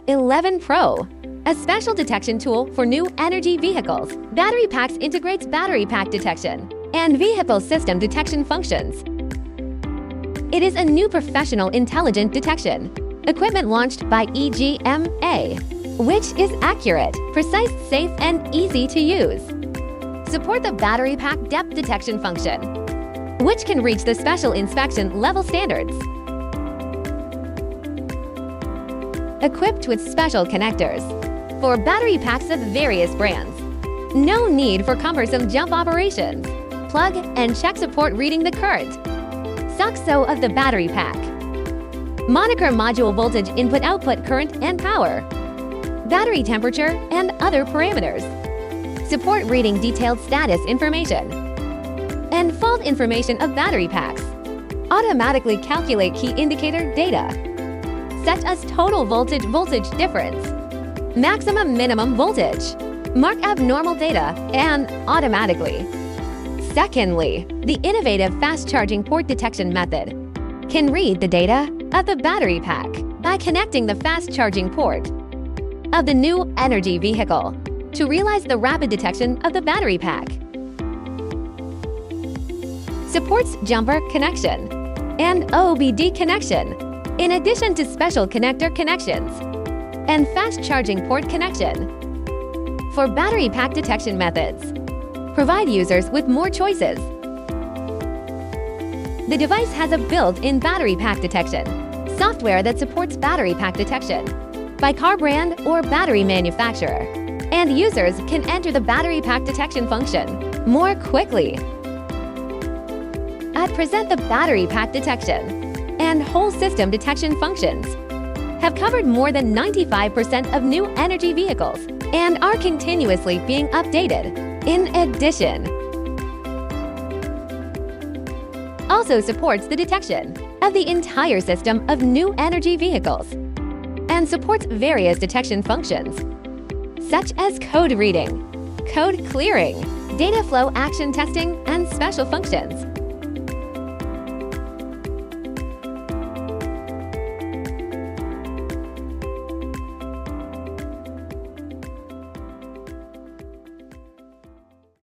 11 Pro, a special detection tool for new energy vehicles. Battery packs integrates battery pack detection and vehicle system detection functions. It is a new professional intelligent detection equipment launched by EGMA, which is accurate, precise, safe, and easy to use. Support the battery pack depth detection function, which can reach the special inspection level standards. Equipped with special connectors for battery packs of various brands. No need for cumbersome jump operations. Plug and check support reading the current. SOXO of the battery pack. Monitor module voltage, input-output current and power. Battery temperature and other parameters. Support reading detailed status information. And fault information of battery packs. Automatically calculate key indicator data, such as total voltage difference, maximum minimum voltage, mark abnormal data, and automatically. Secondly, the innovative fast charging port detection method can read the data of the battery pack by connecting the fast charging port of the new energy vehicle to realize the rapid detection of the battery pack. Supports jumper connection and OBD connection, in addition to special connector connections and fast charging port connection. For battery pack detection methods, provide users with more choices. The device has a built-in battery pack detection software that supports battery pack detection by car brand or battery manufacturer, and users can enter the battery pack detection function more quickly. At present, the battery pack detection and whole system detection functions have covered more than 95% of new energy vehicles and are continuously being updated. In addition, also supports the detection of the entire system of new energy vehicles and supports various detection functions, such as code reading, code clearing, data flow action testing, and special functions.